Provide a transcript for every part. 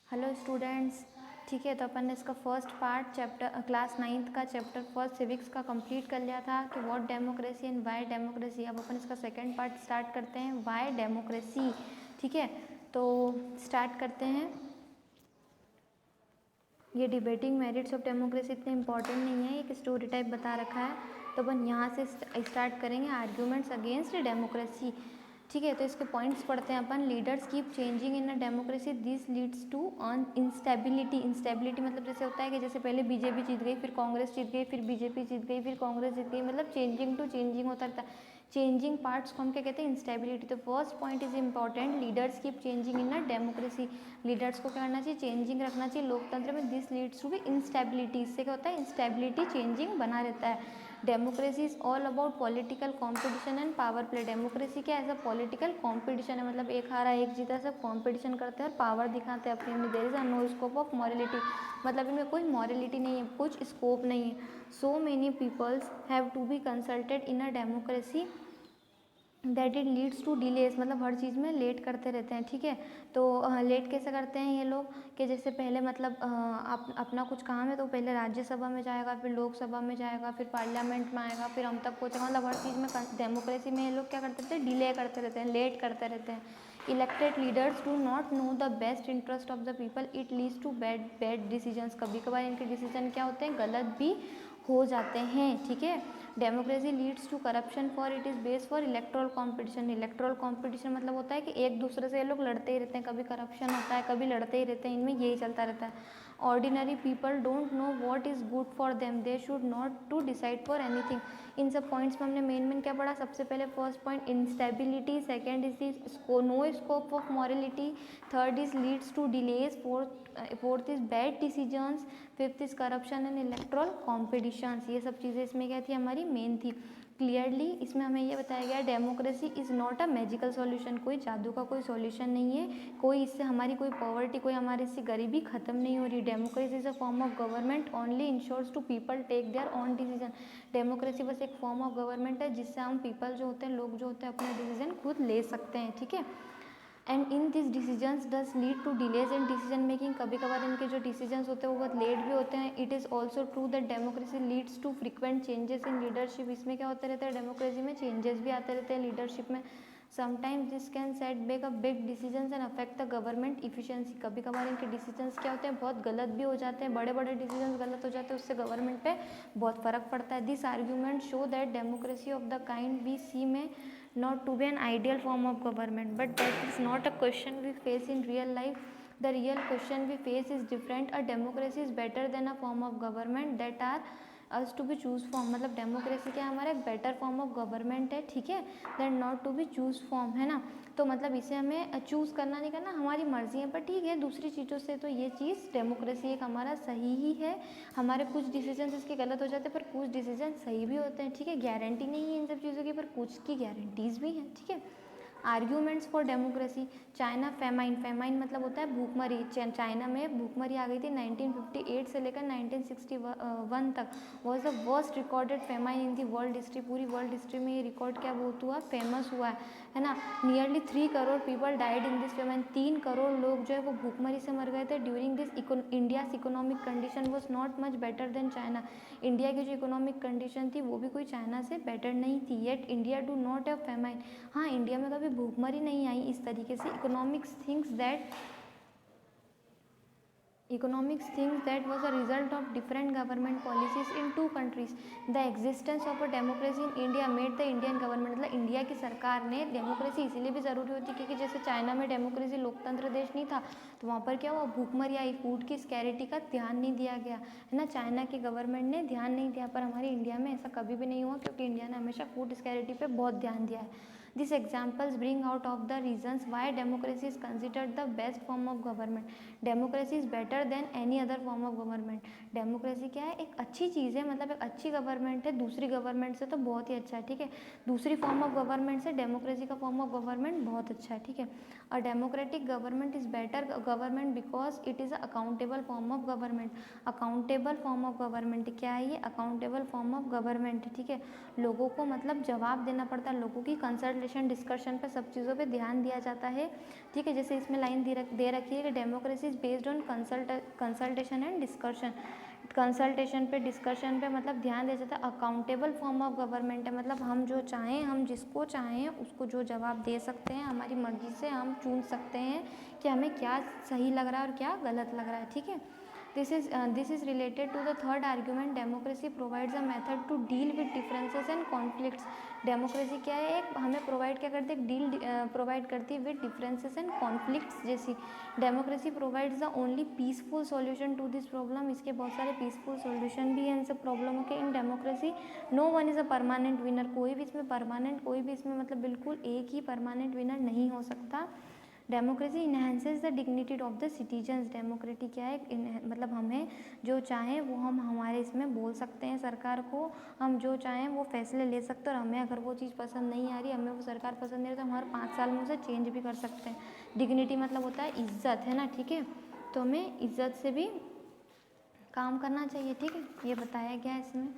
Hello students, ठीक है। तो अपन ने इसका first part chapter class 9th का चैप्टर फर्स्ट सिविक्स का कंप्लीट कर लिया था कि what democracy and Y democracy. अब अपन इसका सेकंड पार्ट स्टार्ट करते हैं, वाई डेमोक्रेसी। ठीक है, तो स्टार्ट करते हैं। ये डिबेटिंग मेरिट्स ऑफ डेमोक्रेसी इतने इंपॉर्टेंट नहीं है, एक स्टोरी टाइप बता रखा है, तो अपन यहाँ से स्टार्ट करेंगे। Arguments against democracy. ठीक है, तो इसके पॉइंट्स पढ़ते हैं अपन। Leaders keep changing in a democracy, this leads to an instability. Instability मतलब जैसे होता है कि जैसे पहले बीजेपी जीत गई, फिर कांग्रेस जीत गई, फिर बीजेपी जीत गई, फिर कांग्रेस जीत गई, मतलब चेंजिंग टू चेंजिंग होता रहता है। चेंजिंग पार्ट्स को हम क्या कहते हैं? इंस्टेबिलिटी। तो first point is important, leaders keep changing in a democracy. Leaders को क्या करना चाहिए? चेंजिंग रखना चाहिए लोकतंत्र में। This leads to be instability, इससे क्या होता है? इंस्टेबिलिटी, चेंजिंग बना रहता है। Democracy is all about political competition and power play. Democracy क्या है? पॉलिटिकल कॉम्पिटिशन है, मतलब एक हारा एक जीता, सब कॉम्पिटिशन करते हैं और पावर दिखाते हैं अपनी। There is a no scope of morality, मतलब इनमें कोई मॉरलिटी नहीं है, कुछ स्कोप नहीं है। So many peoples have to be consulted in a democracy that it leads to delays, मतलब हर चीज़ में लेट करते रहते हैं। ठीक है, तो लेट कैसे करते हैं ये लोग कि जैसे पहले मतलब अपना कुछ काम है तो पहले राज्यसभा में जाएगा, फिर लोकसभा में जाएगा, फिर पार्लियामेंट में आएगा, फिर हम तक पहुँचेगा, मतलब हर चीज़ में डेमोक्रेसी में ये लोग क्या करते थे? डिले करते रहते हैं, लेट करते रहते हैं। Elected leaders do not know the best interest of the people, it leads to bad decisions. कभी कभार इनके डिसीजन क्या होते हैं? गलत भी हो जाते हैं। ठीक है, democracy leads to corruption for it is based for electoral competition. Electoral competition मतलब होता है कि एक दूसरे से ये लोग लड़ते ही रहते हैं, कभी करप्शन होता है, कभी लड़ते ही रहते हैं, इनमें यही चलता रहता है। Ordinary people don't know what is good for them, they should not to decide for anything. इन सब पॉइंट्स में हमने मेन क्या पढ़ा? सबसे पहले first point instability, second is no scope of morality, third is leads to delays, fourth is bad decisions, fifth is corruption and electoral competition. ये सब चीज़ें इसमें क्या थी? हमारी मेन थी। क्लियरली इसमें हमें ये बताया गया democracy is not a magical solution, कोई जादू का कोई सॉल्यूशन नहीं है, कोई इससे हमारी कोई पॉवर्टी, कोई हमारे इससे गरीबी खत्म नहीं हो रही। Democracy is a form of government only ensures to people take their on decision. Democracy बस एक फॉर्म ऑफ गवर्नमेंट है जिससे हम पीपल जो होते हैं, लोग जो होते हैं, अपने डिसीजन खुद ले सकते हैं। ठीक है, and in this decisions does lead to delays in decision making. कभी कभार इनके जो डिसीजंस होते हैं वो बहुत लेट भी होते हैं। It is also true that democracy leads to frequent changes in leadership. इसमें क्या होता रहता है? डेमोक्रेसी में चेंजेस भी आते रहते हैं लीडरशिप में। Sometimes this can set back a big decisions and affect the government efficiency. कभी कभार इनके डिसीजंस क्या होते हैं? बहुत गलत भी हो जाते हैं, बड़े बड़े डिसीजंस गलत हो जाते हैं, उससे गवर्नमेंट पे बहुत फ़र्क पड़ता है। This argument show that democracy of the kind we see में not to be an ideal form of government, but that is not a question we face in real life. The real question we face is different. A democracy is better than a form of government that are us to be choose form, मतलब democracy क्या हमारा एक better form of government है। ठीक है, than not to be choose form, है ना। तो मतलब इसे हमें चूज़ करना नहीं करना, हमारी मर्जी है, पर ठीक है दूसरी चीज़ों से तो ये चीज़ डेमोक्रेसी एक हमारा सही ही है। हमारे कुछ डिसीजन इसके गलत हो जाते हैं, पर कुछ डिसीजन सही भी होते हैं। ठीक है, गारंटी नहीं है इन सब चीज़ों की, पर कुछ की गारंटीज भी हैं। ठीक है, arguments for democracy. China famine, famine मतलब होता है भूखमरी। चाइना में भूखमरी आ गई थी 1958 से लेकर 1961 तक। Was the worst recorded famine in the world history. पूरी वर्ल्ड हिस्ट्री में ये रिकॉर्ड क्या बहुत हुआ? फेमस हुआ है ना। Nearly 3 crore people died in this famine. 3 crore लोग जो है वो भूखमरी से मर गए थे during this. India's economic condition was not much better than China. India की जो इकोनॉमिक कंडीशन थी वो भी कोई चाइना से बेटर नहीं थी। Yet India do not have famine. हाँ, इंडिया में कभी भूखमरी नहीं आई इस तरीके से। Economics thinks that was a result of different government policies in two countries. The existence of a democracy in India made the Indian government, मतलब India की सरकार ने डेमोक्रेसी इसीलिए भी ज़रूरी होती है क्योंकि जैसे चाइना में डेमोक्रेसी लोकतंत्र देश नहीं था, तो वहाँ पर क्या हुआ? भूखमरी आई, फूड की स्कैरिटी का ध्यान नहीं दिया गया, है ना। चाइना की गवर्नमेंट ने ध्यान नहीं दिया, पर हमारी इंडिया में ऐसा कभी भी नहीं हुआ क्योंकि इंडिया ने हमेशा फूड स्कैरिटी पे बहुत ध्यान दिया है। These examples bring out of the reasons why democracy is considered the best form of government. Democracy is better than any other form of government. Democracy क्या है? एक अच्छी चीज़ है, मतलब एक अच्छी गवर्नमेंट है दूसरी गवर्नमेंट से, तो बहुत ही अच्छा है। ठीक है, दूसरी फॉर्म ऑफ गवर्नमेंट से डेमोक्रेसी का फॉर्म ऑफ गवर्नमेंट बहुत अच्छा है। ठीक है, a democratic government is better government because it is accountable form of government. Accountable form of government क्या है? ये अकाउंटेबल फॉर्म ऑफ गवर्नमेंट। ठीक है, लोगों को मतलब जवाब देना पड़ता है, लोगों की कंसल्टेशन कंसल्टेशन, डिस्कशन पे, सब चीज़ों पे ध्यान दिया जाता है। ठीक है, जैसे इसमें लाइन दे रखी है कि democracy is based on consultation and discussion. Consultation पे, डिस्कशन पे मतलब ध्यान दिया जाता है। अकाउंटेबल फॉर्म ऑफ गवर्नमेंट है, मतलब हम जो चाहें, हम जिसको चाहें उसको जो जवाब दे सकते हैं, हमारी मर्जी से हम चुन सकते हैं कि हमें क्या सही लग रहा है और क्या गलत लग रहा है। ठीक है, this is related to the third argument, democracy provides a method to deal with differences and conflicts. Democracy क्या है, एक हमें प्रोवाइड क्या करती है, डील प्रोवाइड करती है विद डिफरेंसेस एंड कॉन्फ्लिक्ट्स जैसी। Democracy provides the only peaceful solution to this problem. इसके बहुत सारे पीसफुल सॉल्यूशन भी हैं इन सब प्रॉब्लमों के। In democracy no one is a permanent winner, कोई भी इसमें परमानेंट, कोई भी इसमें मतलब बिल्कुल एक ही परमानेंट विनर नहीं हो सकता। Democracy enhances the dignity of the citizens. Democracy क्या है, मतलब हमें जो चाहें वो हम हमारे इसमें बोल सकते हैं, सरकार को हम जो चाहें वो फैसले ले सकते हैं, और हमें अगर वो चीज़ पसंद नहीं आ रही, हमें वो सरकार पसंद नहीं है, तो हम हर 5 साल में उसे चेंज भी कर सकते हैं। डिग्निटी मतलब होता है इज्जत, है ना। ठीक है, तो हमें इज्जत से भी काम करना चाहिए। ठीक है, ये बताया गया है इसमें।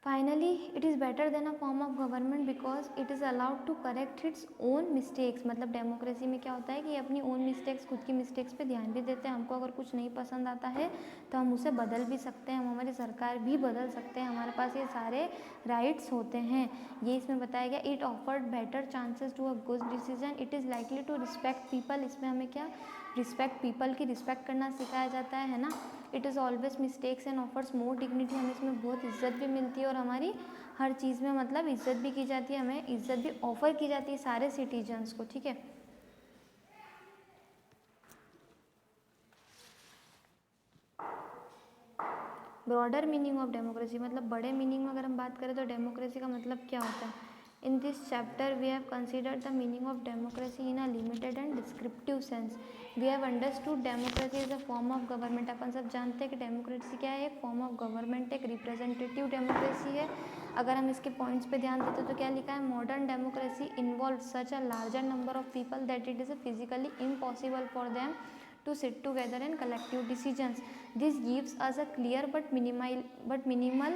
Finally it is better than a form of government because it is allowed to correct its own mistakes. मतलब डेमोक्रेसी में क्या होता है कि अपनी ओन मिस्टेक्स, खुद की मिस्टेक्स पे ध्यान भी देते हैं। हमको अगर कुछ नहीं पसंद आता है तो हम उसे बदल भी सकते हैं, हम हमारी सरकार भी बदल सकते हैं, हमारे पास ये सारे राइट्स होते हैं। ये इसमें बताया गया। It offered better chances to a good decision, it is likely to respect people. इसमें हमें क्या, रिस्पेक्ट पीपल की रिस्पेक्ट करना सिखाया जाता है ना। It is always mistakes and offers more dignity. हमें इसमें बहुत इज्जत भी मिलती है और हमारी हर चीज़ में मतलब इज्जत भी की जाती है, हमें इज्जत भी ऑफर की जाती है सारे सिटीजन्स को। ठीक है, ब्रॉडर मीनिंग ऑफ डेमोक्रेसी, मतलब बड़े मीनिंग में अगर हम बात करें तो डेमोक्रेसी का मतलब क्या होता है। In this chapter we have considered the meaning of democracy in a limited and descriptive sense. We have understood democracy is a form of government. अपन सब जानते हैं कि डेमोक्रेसी क्या है, एक फॉर्म ऑफ गवर्नमेंट, एक रिप्रेजेंटेटिव डेमोक्रेसी है। अगर हम इसके पॉइंट्स पे ध्यान देते तो क्या लिखा है, modern democracy involve such a larger number of people that it is physically impossible for them to sit together and collective decisions. This gives us a clear but minimal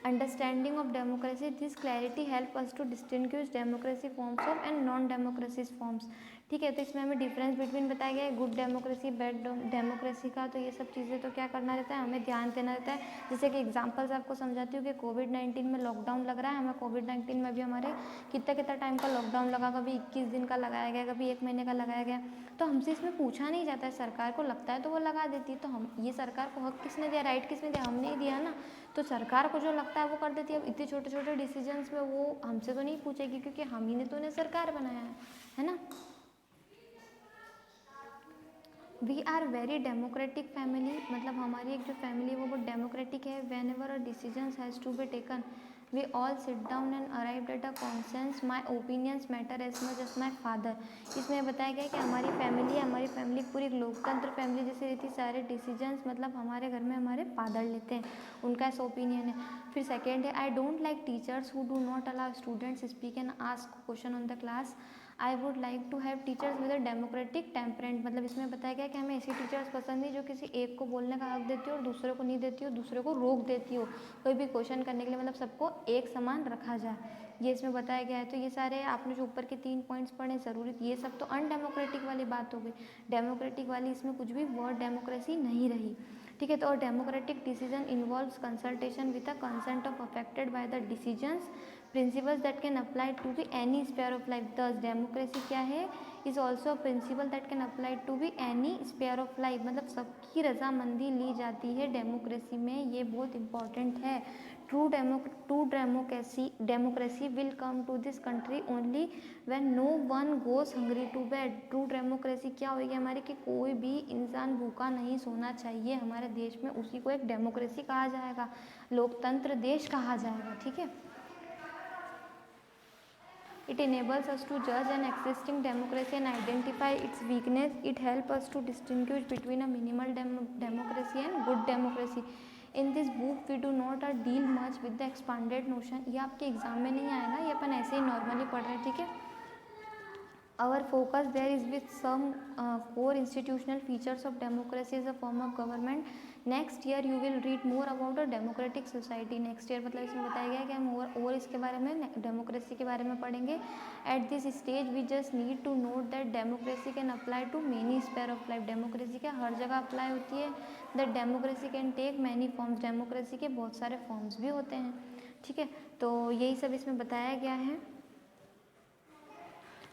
understanding of democracy. This clarity helps us to distinguish democracy forms of and non-democracy forms. ठीक है, तो इसमें हमें difference between बताया गया है, good democracy, bad democracy का। तो ये सब चीज़ें तो क्या करना रहता है, हमें ध्यान देना रहता है। जैसे कि एग्जांपल्स आपको समझाती हूँ कि कोविड-19 में लॉकडाउन लग रहा है, हमें कोविड-19 में भी हमारे कितना टाइम का लॉकडाउन लगा, कभी 21 दिन का लगाया गया, कभी 1 महीने का लगाया गया। तो हमसे इसमें पूछा नहीं जाता है, सरकार को लगता है तो वो लगा देती है। तो हम, ये सरकार को हक किसने दिया, राइट किसने दिया, हमने ही दिया ना। तो सरकार को जो लगता है वो कर देती है। अब इतने छोटे छोटे डिसीजंस में वो हमसे तो नहीं पूछेगी, क्योंकि हम ही ने तो उन्हें सरकार बनाया है ना। We are very democratic family, मतलब हमारी एक जो फैमिली है वो बहुत डेमोक्रेटिक है। Whenever a decision has to be taken we all sit down and arrived at a consensus. My opinions matter as much as my father. इसमें बताया गया कि हमारी फैमिली पूरी एक लोकतंत्र फैमिली जैसे रहती। सारे डिसीजंस मतलब हमारे घर में हमारे फादर लेते हैं, उनका ऐसा ओपिनियन है। फिर सेकेंड है, I don't like teachers who do not allow students speak and ask question on the class. I would like to have teachers with a democratic temperament. मतलब इसमें बताया गया कि हमें ऐसी टीचर्स पसंद नहीं जो किसी एक को बोलने का हक देती हो और दूसरे को नहीं देती हो, दूसरे को रोक देती हो कोई भी क्वेश्चन करने के लिए, मतलब सबको एक समान रखा जाए, ये इसमें बताया गया है। तो ये सारे आपने जो ऊपर के 3 पॉइंट्स पढ़े ज़रूरी, ये सब तो अनडेमोक्रेटिक वाली बात हो गई। डेमोक्रेटिक वाली इसमें कुछ भी वर्ड डेमोक्रेसी नहीं रही। ठीक है, तो और democratic decision involves consultation with the consent of affected by the decisions principles that can apply to be any sphere of life. Thus democracy क्या है, is also a principle that can apply to be any sphere of life। मतलब सबकी रजामंदी ली जाती है democracy में, ये बहुत इंपॉर्टेंट है। True democracy will come to this country only when no one goes hungry to bed। True democracy क्या होगी हमारी, कि कोई भी इंसान भूखा नहीं सोना चाहिए हमारे देश में, उसी को एक डेमोक्रेसी कहा जाएगा, लोकतंत्र देश कहा जाएगा। ठीक है, it enables us to judge an existing democracy and identify its weakness. It helps us to distinguish between a minimal democracy and good democracy. In this book we do not deal much with the expanded notion। ये आपके exam में नहीं आएगा, ये अपन ऐसे ही normally पढ़ रहे हैं। ठीक है, Our focus there is with some core institutional features of democracy as a form of government. Next year you will read more about a democratic society. Next year मतलब इसमें बताया गया है कि हम और इसके बारे में डेमोक्रेसी के बारे में पढ़ेंगे. At this stage we just need to note that democracy can apply to many sphere of life. Democracy क्या हर जगह अप्लाई होती है. That democracy can take many forms. Democracy के बहुत सारे फॉर्म्स भी होते हैं. ठीक है, तो यही सब इसमें बताया गया है.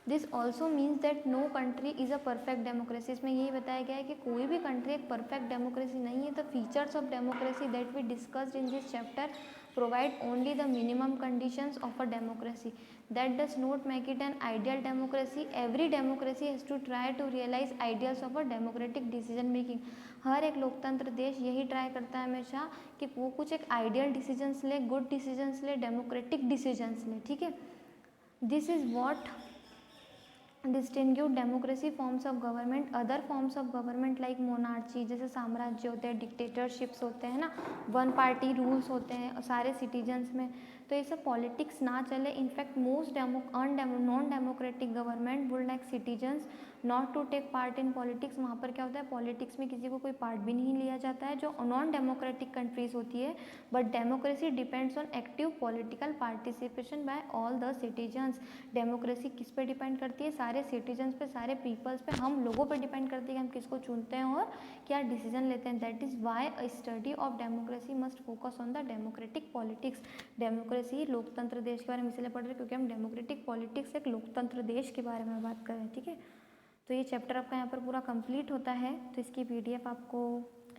This also means that no country is a perfect democracy. इसमें यही बताया गया है कि कोई भी कंट्री एक परफेक्ट डेमोक्रेसी नहीं है. The features of democracy that we discussed in this chapter provide only the minimum conditions of a democracy. That does not make it an ideal democracy. Every democracy has to try to realise ideals of a democratic decision making. हर एक लोकतंत्र देश यही try करता है हमेशा कि वो कुछ एक आइडियल डिसीजंस ले, गुड डिसीजंस ले, डेमोक्रेटिक डिसीजंस ले. ठीक है, this is what distinguish democracy forms of government. Other forms of government like monarchy, जैसे साम्राज्य होते हैं, डिक्टेटरशिप्स होते हैं ना, वन पार्टी रूल्स होते हैं सारे सिटीजन्स में, तो ये सब पॉलिटिक्स ना चले. In fact most non democratic government would like citizens not to take part in politics. वहाँ पर क्या होता है, पॉलिटिक्स में किसी को कोई पार्ट भी नहीं लिया जाता है, जो नॉन डेमोक्रेटिक कंट्रीज होती है. But democracy depends on active political participation by all the citizens. Democracy किस पे डिपेंड करती है, सारे सिटीजन्स पे, सारे पीपल्स पे, हम लोगों पे डिपेंड करती है कि हम किसको चुनते हैं और क्या डिसीजन लेते हैं. That is why a study of democracy must focus on the democratic politics. Democracy लोकतंत्र देश के बारे में इसलिए पढ़ रहे हैं क्योंकि हम डेमोक्रेटिक पॉलिटिक्स एक लोकतंत्र देश के बारे में बात कर रहे हैं. ठीक है, तो ये चैप्टर आपका यहाँ पर पूरा कंप्लीट होता है. तो इसकी PDF आपको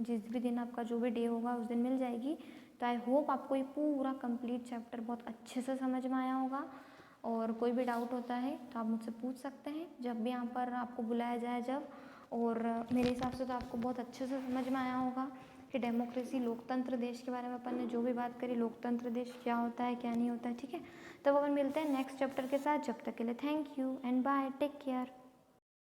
जिस भी दिन आपका जो भी डे होगा उस दिन मिल जाएगी. तो आई होप आपको ये पूरा कंप्लीट चैप्टर बहुत अच्छे से समझ में आया होगा. और कोई भी डाउट होता है तो आप मुझसे पूछ सकते हैं जब भी यहाँ पर आपको बुलाया जाए जब. और मेरे हिसाब से तो आपको बहुत अच्छे से समझ में आया होगा कि डेमोक्रेसी लोकतंत्र देश के बारे में अपन ने जो भी बात करी, लोकतंत्र देश क्या होता है क्या नहीं होता है. ठीक है, तो अपन मिलते हैं नेक्स्ट चैप्टर के साथ. जब तक के लिए thank you and bye, take care.